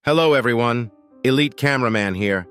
Hello everyone, Elite Cameraman here.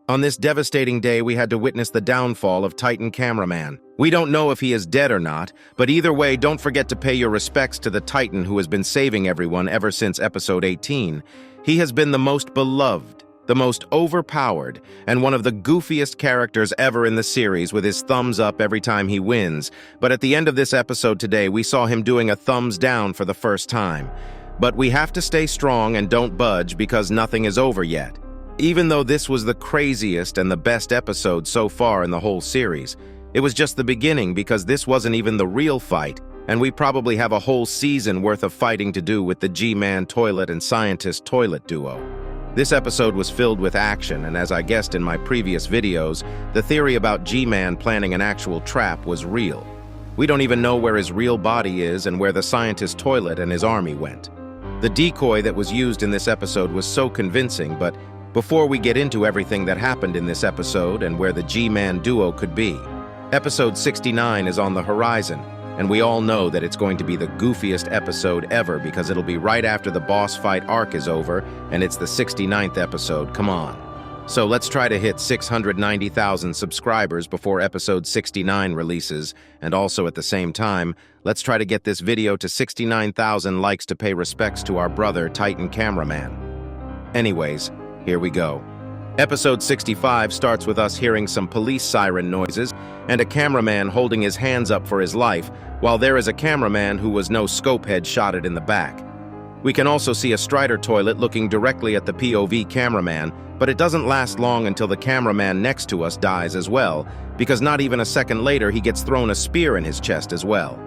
On this devastating day, we had to witness the downfall of Titan Cameraman. We don't know if he is dead or not, but either way, don't forget to pay your respects to the Titan who has been saving everyone ever since episode 18. He has been the most beloved, the most overpowered, and one of the goofiest characters ever in the series with his thumbs up every time he wins. But at the end of this episode today, we saw him doing a thumbs down for the first time. But we have to stay strong and don't budge because nothing is over yet. Even though this was the craziest and the best episode so far in the whole series, it was just the beginning because this wasn't even the real fight, and we probably have a whole season worth of fighting to do with the G-man toilet and scientist toilet duo. This episode was filled with action, and as I guessed in my previous videos, the theory about G-man planning an actual trap was real. We don't even know where his real body is and where the scientist toilet and his army went. The decoy that was used in this episode was so convincing, but before we get into everything that happened in this episode and where the G-man duo could be, episode 69 is on the horizon, and we all know that it's going to be the goofiest episode ever because it'll be right after the boss fight arc is over, and it's the 69th episode, come on. So let's try to hit 690,000 subscribers before episode 69 releases, and also at the same time, let's try to get this video to 69,000 likes to pay respects to our brother, Titan Cameraman. Anyways, here we go. Episode 65 starts with us hearing some police siren noises and a cameraman holding his hands up for his life, while there is a cameraman who was no scope head shotted in the back. We can also see a Strider toilet looking directly at the POV cameraman, but it doesn't last long until the cameraman next to us dies as well, because not even a second later he gets thrown a spear in his chest as well.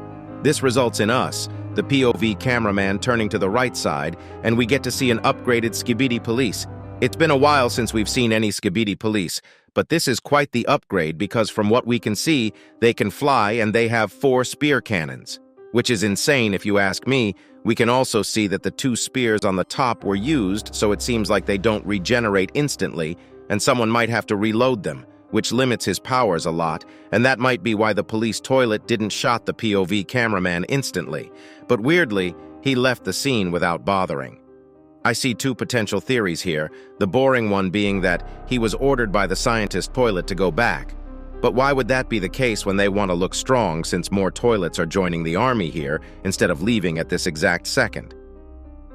This results in us, the POV cameraman, turning to the right side, and we get to see an upgraded Skibidi police. It's been a while since we've seen any Skibidi police, but this is quite the upgrade because from what we can see, they can fly and they have 4 spear cannons, which is insane if you ask me. We can also see that the 2 spears on the top were used, so it seems like they don't regenerate instantly, and someone might have to reload them, which limits his powers a lot, and that might be why the police toilet didn't shot the POV cameraman instantly. But weirdly, he left the scene without bothering. I see 2 potential theories here, the boring one being that he was ordered by the scientist toilet to go back. But why would that be the case when they want to look strong since more toilets are joining the army here instead of leaving at this exact second?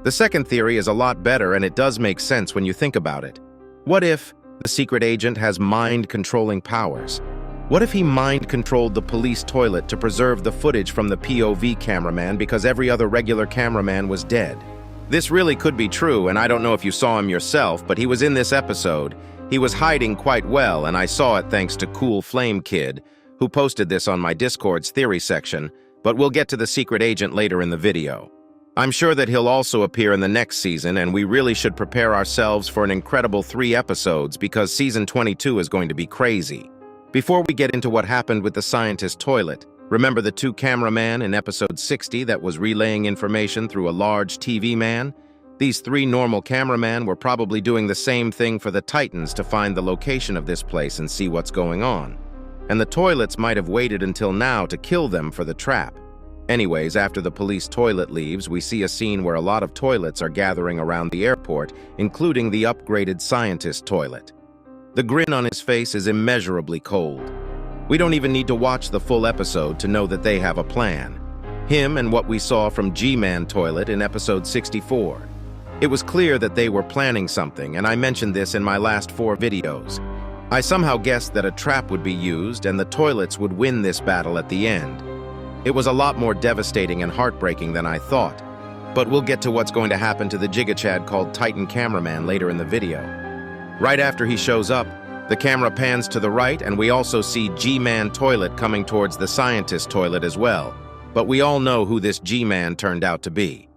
The second theory is a lot better and it does make sense when you think about it. What if the secret agent has mind-controlling powers? What if he mind-controlled the police toilet to preserve the footage from the POV cameraman because every other regular cameraman was dead? This really could be true, and I don't know if you saw him yourself, but he was in this episode. He was hiding quite well, and I saw it thanks to Cool Flame Kid, who posted this on my Discord's theory section, but we'll get to the secret agent later in the video. I'm sure that he'll also appear in the next season, and we really should prepare ourselves for an incredible 3 episodes because season 22 is going to be crazy. Before we get into what happened with the scientist toilet, remember the 2 cameraman in episode 60 that was relaying information through a large TV man? These 3 normal cameramen were probably doing the same thing for the Titans to find the location of this place and see what's going on. And the toilets might have waited until now to kill them for the trap. Anyways, after the police toilet leaves, we see a scene where a lot of toilets are gathering around the airport, including the upgraded scientist toilet. The grin on his face is immeasurably cold. We don't even need to watch the full episode to know that they have a plan. Him and what we saw from G-man toilet in episode 64. It was clear that they were planning something, and I mentioned this in my last 4 videos. I somehow guessed that a trap would be used and the toilets would win this battle at the end. It was a lot more devastating and heartbreaking than I thought. But we'll get to what's going to happen to the Gigachad called Titan Cameraman later in the video. Right after he shows up, the camera pans to the right and we also see G-man toilet coming towards the scientist toilet as well. But we all know who this G-man turned out to be.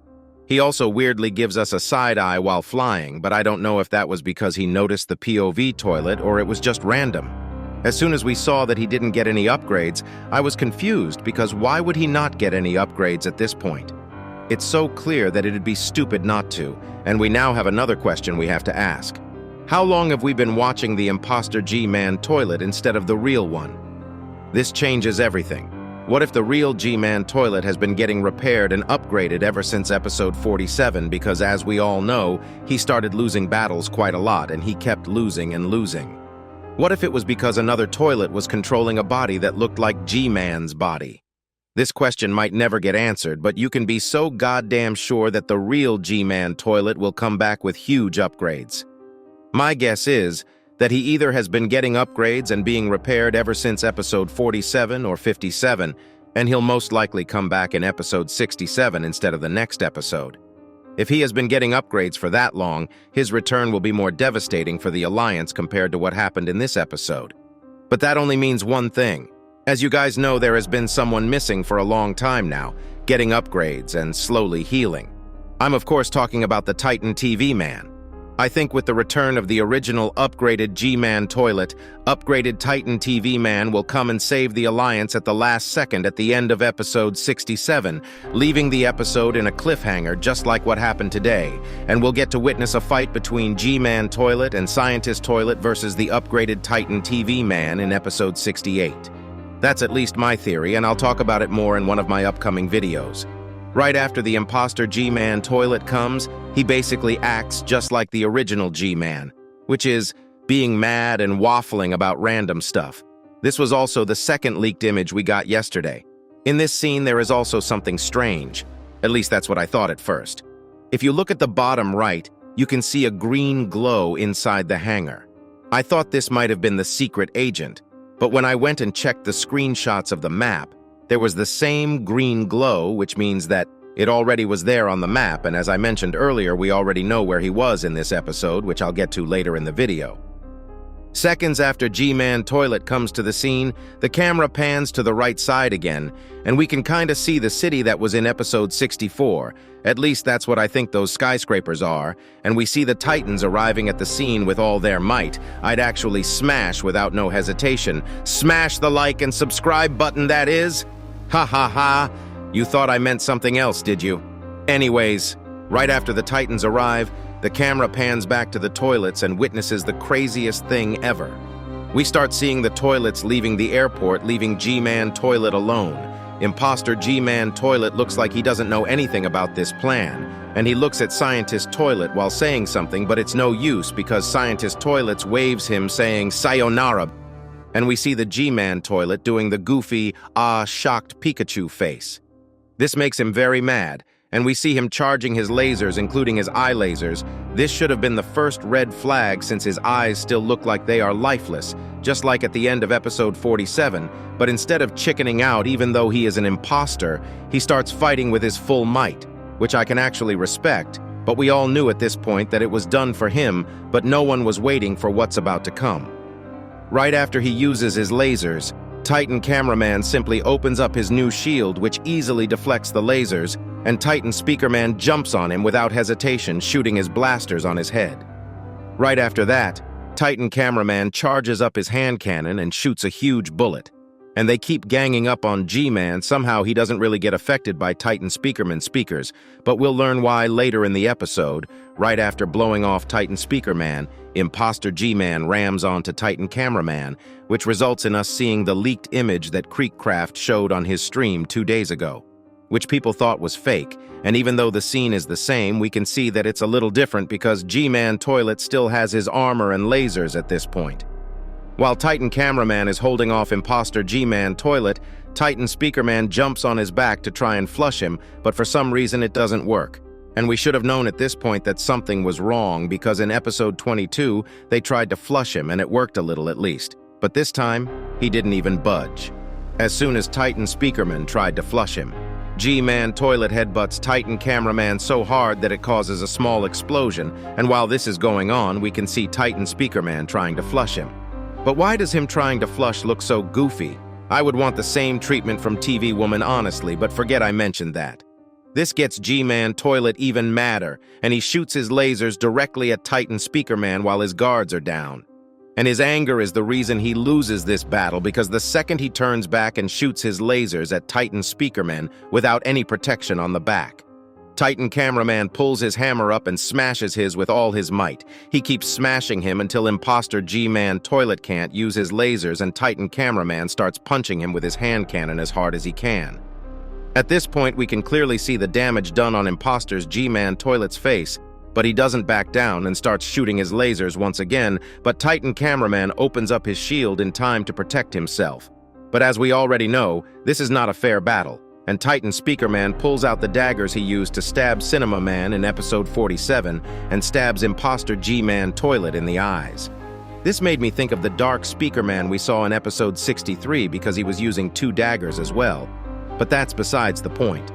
He also weirdly gives us a side eye while flying, but I don't know if that was because he noticed the POV toilet or it was just random. As soon as we saw that he didn't get any upgrades, I was confused because why would he not get any upgrades at this point? It's so clear that it'd be stupid not to, and we now have another question we have to ask. How long have we been watching the Imposter G-man toilet instead of the real one? This changes everything. What if the real G-man toilet has been getting repaired and upgraded ever since episode 47 because, as we all know, he started losing battles quite a lot and he kept losing and losing? What if it was because another toilet was controlling a body that looked like G-man's body? This question might never get answered, but you can be so goddamn sure that the real G-man toilet will come back with huge upgrades. My guess is that he either has been getting upgrades and being repaired ever since episode 47 or 57, and he'll most likely come back in episode 67 instead of the next episode. If he has been getting upgrades for that long, his return will be more devastating for the Alliance compared to what happened in this episode. But that only means one thing. As you guys know, there has been someone missing for a long time now, getting upgrades and slowly healing. I'm of course talking about the Titan TV man. I think with the return of the original upgraded G-man toilet, upgraded Titan TV man will come and save the Alliance at the last second at the end of episode 67, leaving the episode in a cliffhanger just like what happened today, and we'll get to witness a fight between G-man toilet and Scientist toilet versus the upgraded Titan TV man in episode 68. That's at least my theory, and I'll talk about it more in one of my upcoming videos. Right after the Imposter G-man toilet comes, he basically acts just like the original G-man, which is being mad and waffling about random stuff. This was also the second leaked image we got yesterday. In this scene, there is also something strange. At least that's what I thought at first. If you look at the bottom right, you can see a green glow inside the hangar. I thought this might have been the secret agent, but when I went and checked the screenshots of the map, there was the same green glow, which means that it already was there on the map, and as I mentioned earlier, we already know where he was in this episode, which I'll get to later in the video. Seconds after G-man toilet comes to the scene, the camera pans to the right side again, and we can kinda see the city that was in episode 64. At least that's what I think those skyscrapers are, and we see the Titans arriving at the scene with all their might. I'd actually smash without no hesitation. Smash the like and subscribe button, that is. Ha ha ha. You thought I meant something else, did you? Anyways, right after the Titans arrive, the camera pans back to the toilets and witnesses the craziest thing ever. We start seeing the toilets leaving the airport, leaving G-man toilet alone. Imposter G-man toilet looks like he doesn't know anything about this plan, and he looks at Scientist toilet while saying something, but it's no use because Scientist toilets waves him saying sayonara, and we see the G-man toilet doing the goofy, shocked Pikachu face. This makes him very mad, and we see him charging his lasers, including his eye lasers. This should have been the first red flag since his eyes still look like they are lifeless, just like at the end of episode 47, but instead of chickening out even though he is an imposter, he starts fighting with his full might, which I can actually respect, but we all knew at this point that it was done for him, but no one was waiting for what's about to come. Right after he uses his lasers, Titan Cameraman simply opens up his new shield, which easily deflects the lasers, and Titan Speakerman jumps on him without hesitation, shooting his blasters on his head. Right after that, Titan Cameraman charges up his hand cannon and shoots a huge bullet. And they keep ganging up on G-man. Somehow he doesn't really get affected by Titan Speakerman speakers, but we'll learn why later in the episode. Right after blowing off Titan Speakerman, Imposter G-man rams onto Titan Cameraman, which results in us seeing the leaked image that Creekcraft showed on his stream 2 days ago, which people thought was fake, and even though the scene is the same, we can see that it's a little different because G-man toilet still has his armor and lasers at this point. While Titan Cameraman is holding off Imposter G-man toilet, Titan Speakerman jumps on his back to try and flush him, but for some reason it doesn't work. And we should have known at this point that something was wrong because in episode 22, they tried to flush him and it worked a little at least. But this time, he didn't even budge. As soon as Titan Speakerman tried to flush him, G-man toilet headbutts Titan Cameraman so hard that it causes a small explosion, and while this is going on, we can see Titan Speakerman trying to flush him. But why does him trying to flush look so goofy? I would want the same treatment from TV Woman honestly, but forget I mentioned that. This gets G-man toilet even madder, and he shoots his lasers directly at Titan Speakerman while his guards are down. And his anger is the reason he loses this battle because the second he turns back and shoots his lasers at Titan Speakerman without any protection on the back. Titan Cameraman pulls his hammer up and smashes his with all his might. He keeps smashing him until Imposter G-man Toilet can't use his lasers and Titan Cameraman starts punching him with his hand cannon as hard as he can. At this point, we can clearly see the damage done on Imposter G-man Toilet's face, but he doesn't back down and starts shooting his lasers once again, but Titan Cameraman opens up his shield in time to protect himself. But as we already know, this is not a fair battle, and Titan Speakerman pulls out the daggers he used to stab Cinema Man in episode 47 and stabs Imposter G-man Toilet in the eyes. This made me think of the dark Speakerman we saw in episode 63 because he was using 2 daggers as well. But that's besides the point.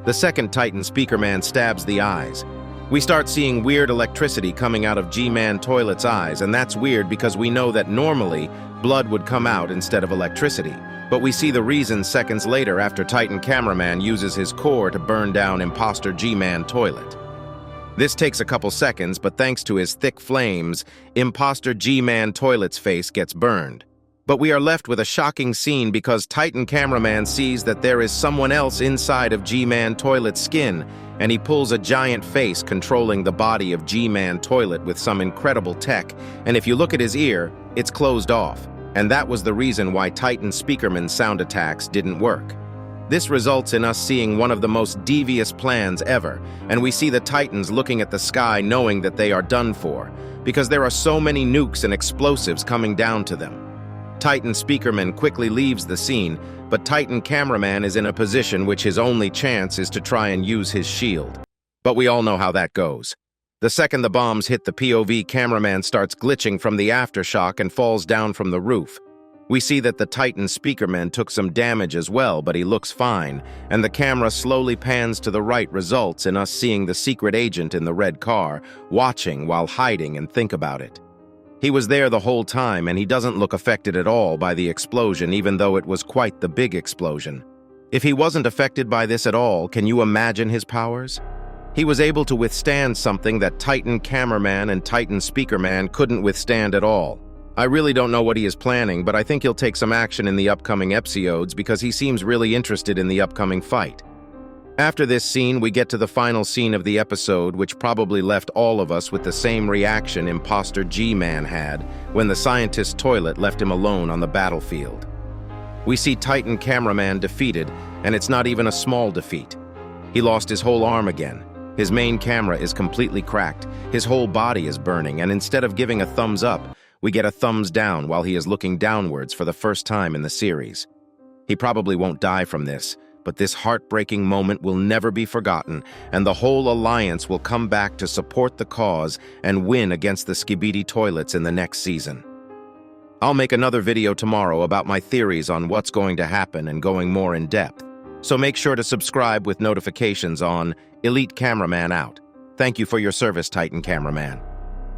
The second Titan Speakerman stabs the eyes. We start seeing weird electricity coming out of G-man Toilet's eyes, and that's weird because we know that normally blood would come out instead of electricity. But we see the reason seconds later after Titan Cameraman uses his core to burn down Imposter G-man Toilet. This takes a couple seconds, but thanks to his thick flames, Imposter G-man Toilet's face gets burned. But we are left with a shocking scene because Titan Cameraman sees that there is someone else inside of G-man Toilet's skin, and he pulls a giant face controlling the body of G-man Toilet with some incredible tech, and if you look at his ear, it's closed off. And that was the reason why Titan Speakerman's sound attacks didn't work. This results in us seeing one of the most devious plans ever, and we see the Titans looking at the sky knowing that they are done for, because there are so many nukes and explosives coming down to them. Titan Speakerman quickly leaves the scene, but Titan Cameraman is in a position which his only chance is to try and use his shield. But we all know how that goes. The second the bombs hit the POV, Cameraman starts glitching from the aftershock and falls down from the roof. We see that the Titan Speakerman took some damage as well, but he looks fine, and the camera slowly pans to the right, results in us seeing the secret agent in the red car, watching while hiding and think about it. He was there the whole time, and he doesn't look affected at all by the explosion, even though it was quite the big explosion. If he wasn't affected by this at all, can you imagine his powers? He was able to withstand something that Titan Cameraman and Titan Speakerman couldn't withstand at all. I really don't know what he is planning, but I think he'll take some action in the upcoming episodes because he seems really interested in the upcoming fight. After this scene, we get to the final scene of the episode, which probably left all of us with the same reaction Imposter G-man had when the scientist's toilet left him alone on the battlefield. We see Titan Cameraman defeated, and it's not even a small defeat. He lost his whole arm again. His main camera is completely cracked, his whole body is burning, and instead of giving a thumbs up, we get a thumbs down while he is looking downwards for the first time in the series. He probably won't die from this, but this heartbreaking moment will never be forgotten, and the whole alliance will come back to support the cause and win against the Skibidi toilets in the next season. I'll make another video tomorrow about my theories on what's going to happen and going more in depth, so make sure to subscribe with notifications on. Elite Cameraman out. Thank you for your service, Titan Cameraman.